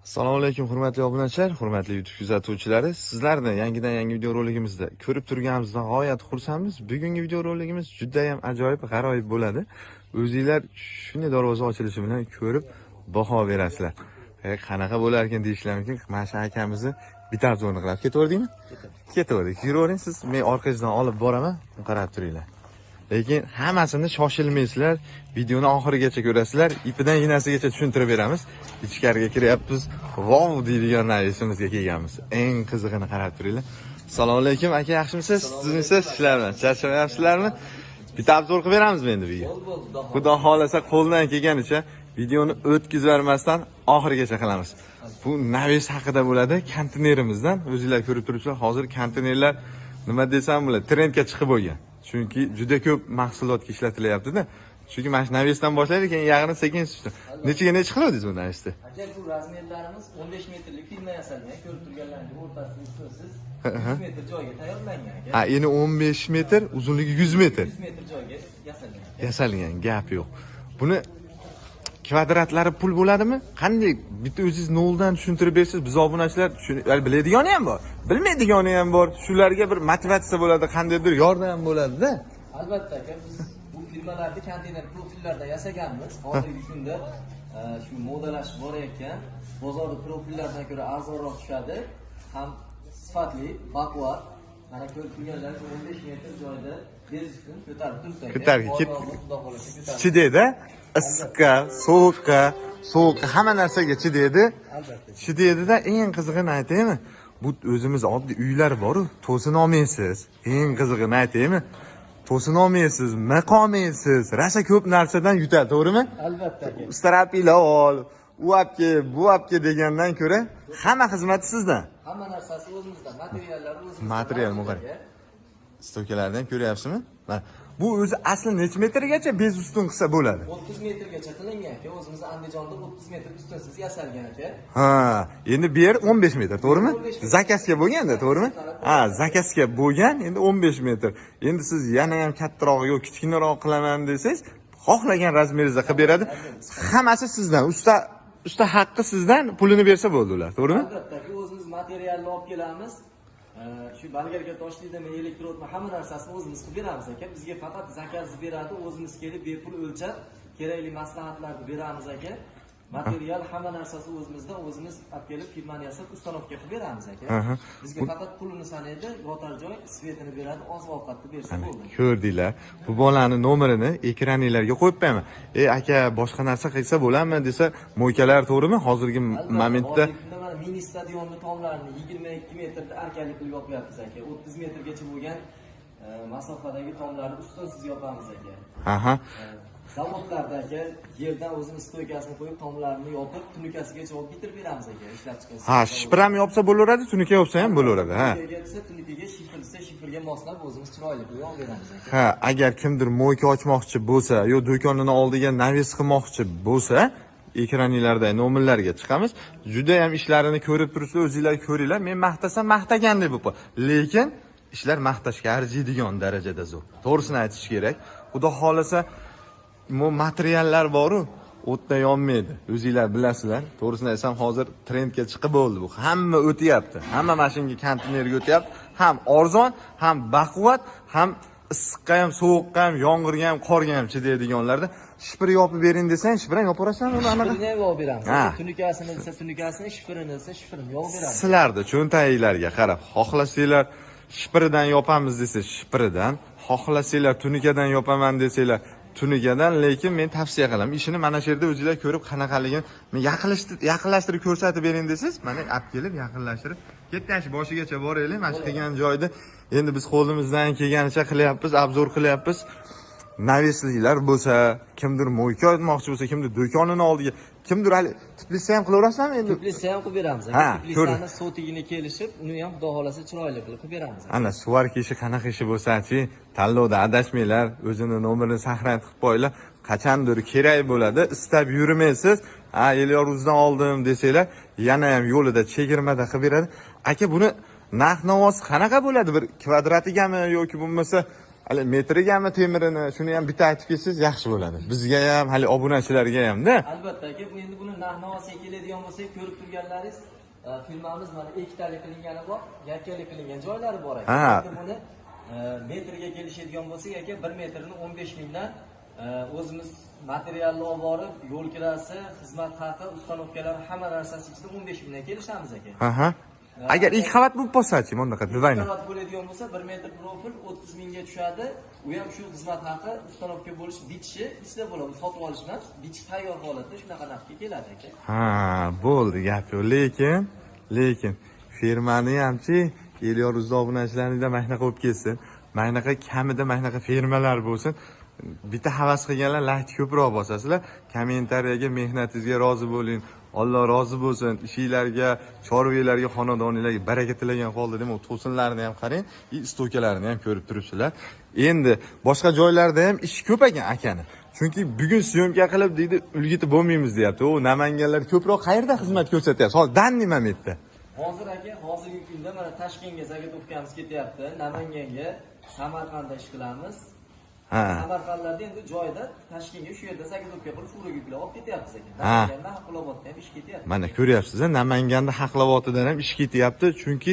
Assalomu alaykum hurmatli obunachilar, hurmatli YouTube kuzatuvchilari. Sizlarni yangi video roligimizda ko'rib turganimizdan g'oyat xursandmiz. Bugungi video roligimiz juda ham ajoyib, g'aroyib bo'ladi. O'zingizlar shunday darvoza ochilishi bilan ko'rib baho berasizlar. Qanaqa bo'lar ekan deyishlar mumkin. Mana shu akamizni bitta obzorni qilib ketaverdingmi? Ketaverdik. Yuravering siz, men orqangizdan olib boraman, qarab turinglar. Lekin hammasini shoshilmaysizlar, videoni oxirigacha ko'rasizlar. Ipidan yinasigacha tushuntirib beramiz. Ichkariga kiryapmiz. Vov deydigan navisimizga kelganmiz. Eng qizig'ini qarab turinglar. Assalomu alaykum aka, yaxshimisiz? Sizmisiz? Ishlarmi? Charchamayapsizlarmi? Bitta obzor qilib beramizmi endi video? Xudo xolasa qo'ldan kelganicha videoni o'tkazib bermasdan oxirigacha qilamiz. Bu navis haqida bo'ladi, konteynerimizdan. O'zingizlar ko'rib turibsizlar, hozir konteynerlar nima desam bo'ladi, trendga chiqib bo'lgan. Chunki juda ko'p mahsulotga ishlatilyapti-da. Chunki mana shu navisdan boshlaydi, keyin yag'ini sekin sushdi. Necha qilardingiz bu navisda? Aka, bu razmerlarimiz 15 metrlik firma yasalgan. Ko'rib turganlaringiz o'rtasida siz 100 metr joyga tayyorlangan aka. Ha, endi 15 metr, uzunligi 100 metr. 100 metr joyga yasalgan. Yasalgan, gap yo'q. Buni kvadratlari pul bo'ladimi? Qanday bitta o'zingiz noldan tushuntirib bersiz, biz obunachilar biladigan ham bor, bilmaydigani ham bor. Shularga bir motivatsiya bo'ladi, qandaydir yordam bo'ladi-da. Albatta aka, biz bu firmalarni konteyner profillarda yasaganmiz. Hozirgi kunda shu modalash borayotgan, bozorda profillardan ko'ra arzonroq tushadi, ham sifatli, baquvvat. Mana ko'rib turganlaringiz 15 metr joyda bezikni ko'tarib turibdi. Ko'tarib chidaydi. Issiqqa, sovuqqa hamma narsaga chidaydi. Albatta. Chidaydi-da, eng qizig'ini aytaymi? Bu o'zimiz oddiy uylar bor-ku, to'sin olmaysiz. Eng qizig'ini aytaymi? To'sin olmaysiz, maqomaysiz. Rasa ko'p narsadan yutadi, to'g'rimi? Albatta aka. Strapilar ol, u apke, bu apke degandan ko'ra hamma xizmati sizdan. Hamma narsasi o'zimizdan, materiallar o'zimizdan. Material muqar. Stokalardan ko'ryapsizmi? Mana bu o'zi asli necha metrgacha bez ustun qilsa bo'ladi? 30 metrgacha qilingan aka. O'zimiz Andijonda 30 metr ustunsiz yasalgan aka. Ha, endi bu yer 15 metr, to'g'rimi? Zakasga bo'lganda, to'g'rimi? Ha, zakasga bo'lgan, endi 15 metr. Endi siz yana ham kattaroq yoki kichkinaroq qilaman desangiz, xohlagan razmeringizda qilib beradi. Hammasi sizdan. Usta haqqi sizdan, pulini bersa bo'ldi ular, to'g'rimi? Albatta, o'zimiz materialni olib kelamiz. Shu balgarga toshlaydimi, elektrodmi, hamma narsasini o'zimiz qilib beramiz aka. Bizga faqat zakaz beradi, o'zimiz kelib bepul o'lchab, kerakli maslahatlarni beramiz aka. Material hamma narsasi o'zimizda, o'zimiz olib kelib firmani yasab ustanovka qilib beramiz aka. Bizga faqat pulini sanaydi, rotar joy, svetini beradi, oziq-ovqatni bersa bo'ldi. Ko'rdinglar. Bu bolani nomerini ekraninglarga qo'yib qo'yaman. Aka, boshqa narsa qilsa bo'ladimi desa, mo'ykalar to'g'rimi? Hozirgi momentda mini stadionni tomlarini 22 metrda arkali qilib yopyapmiz aka. 30 metrgacha bo'lgan masofadagi tomlarni ustunsiz yopamiz aka. Aha. Zavodlarda aka, yerdan o'zimiz stoykasini qo'yib, tomlarini yopib, tunikasigacha olib bitirib beramiz aka, ishlab chiqamiz. Ha, shifr ham yopsa bo'laveradi, tunuka yopsa ham bo'laveradi, ha. Tunikaga shifr desa, shifrga moslab o'zimiz chiroyli qilib olib beramiz aka. Ha, agar kimdir mo'yka ochmoqchi bo'lsa, yo do'konini oldiga navis qilmoqchi bo'lsa, ekraninglarda nomerlarga chiqamiz. Juda ham ishlarini ko'rib turibsiz, o'zingizlar ko'ringlar. Men maqtasam maqtagandek bo'lib qoldi. Lekin ishlar maqtashga arziydigan darajada zo'r. To'g'risini aytish kerak. Xudo xolasa, bu materiallar bor-ku, o'tda yonmaydi. O'zingizlar bilasizlar. To'g'risini aytsam, hozir trendga chiqib bo'ldi bu. Hamma o'tyapti. Hamma mashinga konteynerga o'tyapti. Ham arzon, ham baquvvat, ham issiqqa ham, sovuqqa ham, yomg'irga ham, qorga ham chidaydiganlarda shifr yopib bering desang, shifr ham yopaverasizmi uni anaqa? Shifrini ham yopib beramiz. Tunikasini desa, tunikasini, shifrini desa, shifrini yopib beramiz. Sizlarda cho'ntaginglarga qarab, xohlasanglar shifridan yopamiz desa, shifridan, xohlasanglar tunikadan yopaman desanglar, tunikadan, lekin men tavsiya qilaman. Ishini mana shu yerda o'zingizlar ko'rib qanaqaligini men yaqinlashtirib ko'rsatib bering desiz, mana olib kelib yaqinlashtirib, ketdash boshigacha boraylik, mana shu qilgan joyda endi biz qo'limizdan kelganicha qilyapmiz, obzor qilyapmiz. Navisliklar bo'lsa, kimdir mo'yka o'tmoqchi bo'lsa, kimdir do'konini oldiga, kimdir hali tiplisa ham qilaverasizmi endi? Tiplisa ham qilib beramiz. Tiplisani sotigini kelishib, uni ham xudo xolasa chiroyli qilib beramiz. Ana suvarka ishi qanaqa ishi bo'lsa-chi, tanlovda adashmanglar, o'zini nomerini saqlanib qilib qo'yinglar. Qachondir kerak bo'ladi, istab yurmaysiz. Ha, Elyoruzdan oldim desanglar, yana ham yo'lida chegirmada qilib beradi. Aka, buni narx-navosi qanaqa bo'ladi? Bir kvadratigami yoki bo'lmasa hali metrigami temirini shuni ham bitta aytib ketsangiz yaxshi bo'ladi. Bizga ham, hali obunachilarga hamda. Albatta aka, bu endi buni narx-navosiga keladigan bo'lsak, ko'rib turganlaringiz, firmamiz mana ikkitalik qilingani bor, yakkalik qilingan joylari bor aka. Endi buni metrga kelishadigan bo'lsak aka, 1 metrini 15 mingdan o'zimiz materialni olib borib, yo'l kirasi, xizmat haqi, ustanovkalari hamma narsasi ichida 15 mingdan kelishamiz aka. Agar ilk qavat bo'lib qolsa-chi, bundaqa dizayni. Qavat bo'ladigan bo'lsa 1 metr profil 30 mingga tushadi. U ham shu xizmat haqi, ustanovka bo'lish, bitishi ichida bo'ladi. Sotib olish emas, bitish tayyor holatda shunaqa narxga keladi aka. Bo'ldi gap yo'q. Lekin firmani hamchi Elyor Usta obunachilaringizdan mahnaqa bo'lib ketsin. Mahnaqa kamida mahnaqa firmalar bo'lsin. Bitta havas qilganlar like ko'proq bosasizlar. Kommentariyaga mehnatingizga rozi bo'ling. Alloh rozi bo'lsin. Ishinglarga, chorvalarga, xonadoninglarga baraka tilagan holda demo to'sinlarni ham qarang, stokalarni ham ko'rib turibsizlar. Endi boshqa joylarda ham ish ko'p ekan akani. Chunki bugun syomka qilib deydi, ulgitib bo'lmaymiz deyapti. O namanganlar ko'proq qayerda xizmat ko'rsatyapti? Hozir danni momentda. Hozir aka, hozirgi kunda mana Toshkentga zagotovkamiz ketyapti, Namanganga, Samarqandda ish qilamiz. Samarqandlarda endi joyda Toshkentga shu yerda zagotovka qilib furuq yuklar olib ketyapmiz aka. Namanganda Haqlobodda ham ish ketyapti. Mana ko'ryapsiz, Namanganda Haqloboddan ham ish ketyapti, chunki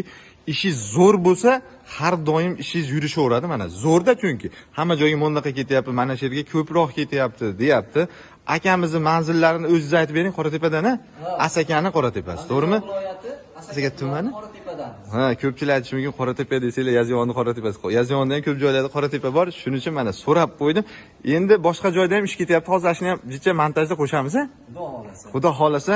ishi zo'r bo'lsa, har doim ishingiz yurishaveradi. Mana zo'rda chunki hamma joyga mo'ndaqa ketyapti, mana shu yerga ko'proq ketyapti, deyapti. Akamizni manzillarini o'zingiz aytib bering, Qoratepadan, Asakani Qoratepasi, to'g'rimi? Asaka tumani? Ko'pchilik aytishi mumkin Qoratepa desanglar, Yozyovonni Qoratepasi. Yozyovonda ham ko'p joylarda Qoratepa bor. Shuning uchun mana so'rab qo'ydim. Endi boshqa joyda ham ish ketyapti. Hozir shuni ham jicha montajda qo'shamiz, Xudo xolasa. Xudo xolasa,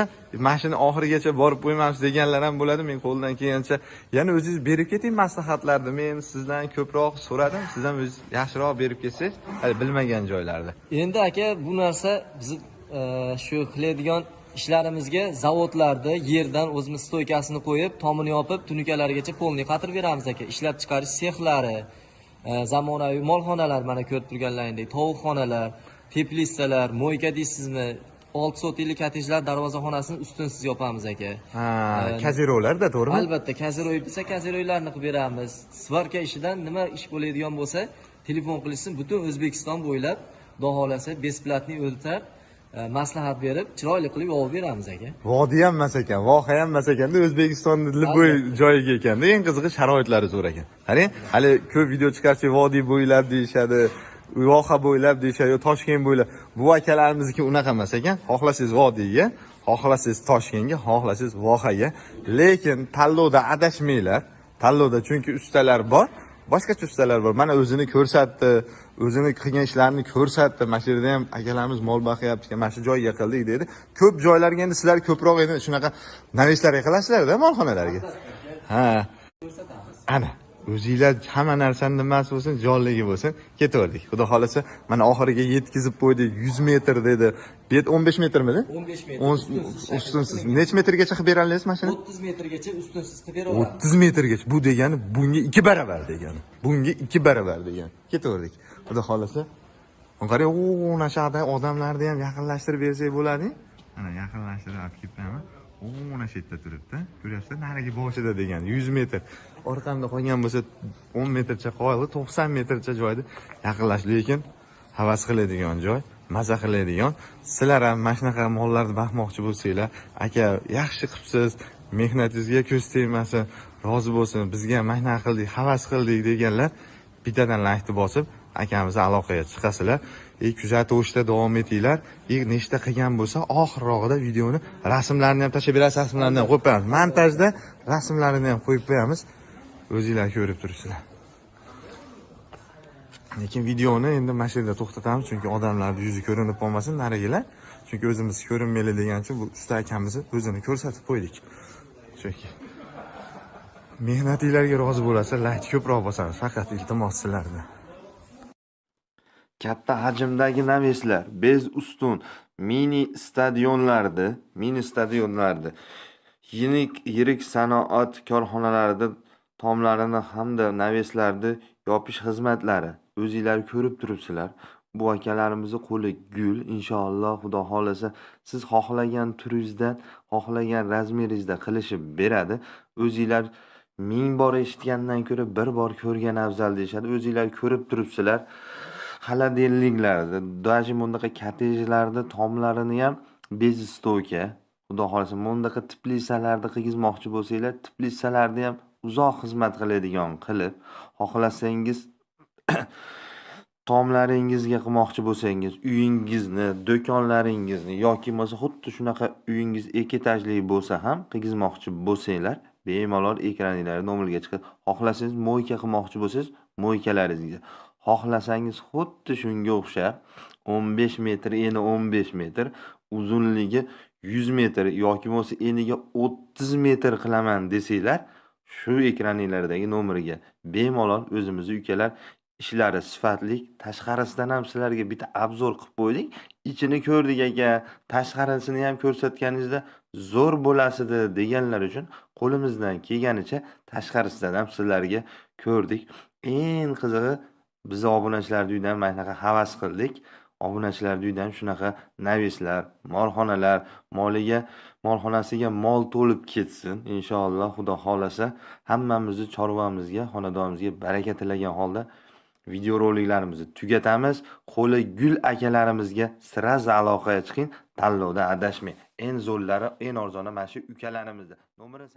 mashina oxirigacha borib qo'yamiz deganlar ham bo'ladi. Men qo'ldan kelgancha yana o'zingiz berib keting maslahatlarni. Men sizdan ko'proq so'radim. Siz ham o'zingiz yaxshiroq berib ketsangiz, hali bilmagan joylarda. Endi aka, bu narsa biz shu qiladigan ishlarimizga zavodlarda yerdan o'zimiz stoykasini qo'yib, tomini yopib, tunukalargacha polni qatirib beramiz aka. Ishlab chiqarish sexlari, zamonaviy molxonalar, mana ko'rib turganlaringdek, tovuqxonalar, teplitsalar, mo'yka deysizmi, 6 sotili kottejlar darvozaxonasini ustunsiz yopamiz aka. Kazirolarda, to'g'rimi? Albatta, kaziroy desa, kaziroylarni qilib beramiz. Svarka ishidan nima ish bo'ladigan bo'lsa, telefon qilishsin, butun O'zbekiston bo'ylab, xudo xolasa, besplatniy o'ltab maslahat berib, chiroyli qilib yopib beramiz aka. Vodiy ham emas ekan, voha ham emas ekanda, O'zbekistonning bo'y joyiga ekanda. Eng qizig'i sharoitlari zo'r ekan. Qarang, hali ko'p video chiqarchi vodiy bo'ylab deyshadi, voha bo'ylab deyshadi, Toshkent bo'ylab. Bu akalarimizga unaqa emas ekan. Xohlasangiz vodiyga, xohlasangiz Toshkentga, xohlasangiz vohaga. Lekin tanlovda adashmanglar. Tanlovda chunki ustalar bor. Boshqacha ustalar bor. Mana o'zini ko'rsatdi, o'zini qilgan ishlarini ko'rsatdi. Mana shu yerda ham akalarimiz mol boqyapti, mana shu joyga qildik dedi. Ko'p joylarga endi sizlar ko'proq endi shunaqa navislarga qilasizlar-da molxonalarga. Ko'rsatamiz. Ana, o'zingizlar hamma narsani nimasi bo'lsin, jonligi bo'lsin, ketaverdik. Xudo xolasa, mana oxiriga yetkazib qo'ydik. 100 metr dedi. Bet 15 metrmidi? 15 metr. Ustunsiz. Necha metrgacha qilib bera olasiz mashina? 30 metrgacha ustunsiz qilib beraveramiz. 30 metrgacha. Bu degani bunga 2 baravar degani. Bunga 2 baravar degani. Ketaverdik. Xudo xolasa. Qarang, mana shu odamlarni ham yaqinlashtirib bersak bo'ladi. Mana yaqinlashtirib olib kelibman. Mana shu yerda turibdi. Ko'ryapsizlar, narigi boshida degani 100 metr. Orqamda qolgan bo'lsa 10 metrcha qoldi, 90 metrcha joyda yaqinlash, lekin havas qiladigan joy, maza qiladigan. Sizlar ham mana shunaqa mollarni baxmoqchi bo'lsanglar, aka, yaxshi qilibsiz, mehnatingizga ko'z tegmasin, rozi bo'lsin, bizga ham mahna qildik, havas qildik deganlar bittadan like bosib akamizni aloqaga chiqasizlar. Kuzatib o'shda davom etinglar. Nechta qilgan bo'lsa, oxirrog'ida videoni rasmlarini ham tashib berasiz, rasmlarini ham qo'yib qo'yamiz. Montajda rasmlarini ham qo'yib qo'yamiz. O'zingizlar ko'rib turibsizlar. Lekin videoni endi mana shu yerda to'xtatamiz, chunki odamlarning yuzi ko'rinib qolmasin narigilar. Chunki o'zimiz ko'rinmaylik degan uchun bu usta akamizni o'zini ko'rsatib qo'ydik. Chunki mehnatinglarga rozi bo'lasiz, like ko'proq bosamiz, faqat iltimos sizlardan. Katta hajmdagi naveslar, bez ustun, mini stadionlarda, yirik sanoat korxonalarida tomlarini hamda naveslarni yopish xizmatlari o'zingizlar ko'rib turibsizlar. Bu akalarimizni qo'li gul, inshaalloh, xudo xolasa, siz xohlagan turingizdan, xohlagan razmeringizda qilishib beradi. O'zingizlar 1000 bor eshitgandan ko'ra bir bor ko'rgan afzal deyishadi. O'zinglar ko'rib turibsizlar. Xaladelliklarda, даже bundaqa kottejlarda tomlarini ham bezistovka. Xudo xolasa, bundaqa teplisalarda qilgizmoqchi bo'lsanglar, teplisalarni ham uzoq xizmat qiladigan qilib, xohlasangiz tomlaringizga qilmoqchi bo'lsangiz, uyingizni, do'konlaringizni yoki bo'lmasa xuddi shunaqa uyingiz ekitajli bo'lsa ham qilgizmoqchi bo'lsanglar, bemalol ekraningizning nomeriga chiqib, xohlasangiz mo'yka qilmoqchi bo'lsangiz, mo'ykalaringizga. Xohlasangiz xuddi shunga o'xshab 15 metr, eni 15 metr, uzunligi 100 metr yoki bo'lmasa eniga 30 metr qilaman desanglar, shu ekraninglardagi nomeriga bemalol o'zimizning ukalar ishlari sifatli, tashqarisidan ham sizlarga bitta obzor qilib qo'ydik. Ichini ko'rdik aka, tashqarisini ham ko'rsatganingizda zo'r bo'lasidi deganlar uchun qo'limizdan kelganicha tashqarisidan ham sizlarga ko'rdik. Eng qizig'i, biz obunachilar uydan mana shunaqa havas qildik. Obunachilar uydan shunaqa navislar, molxonalar, molxonasiga mol to'lib ketsin. Inshaalloh, Xudo xolasa, hammamizni chorvamizga, xonadonimizga baraka tilagan holda videoroliklarimizni tugatamiz. Qo'li gul akalarimizga sirazi aloqaga chiqing, tanlovda adashmang. Eng zo'rlari, eng arzoni mana shu ukalarimizda. Nomeri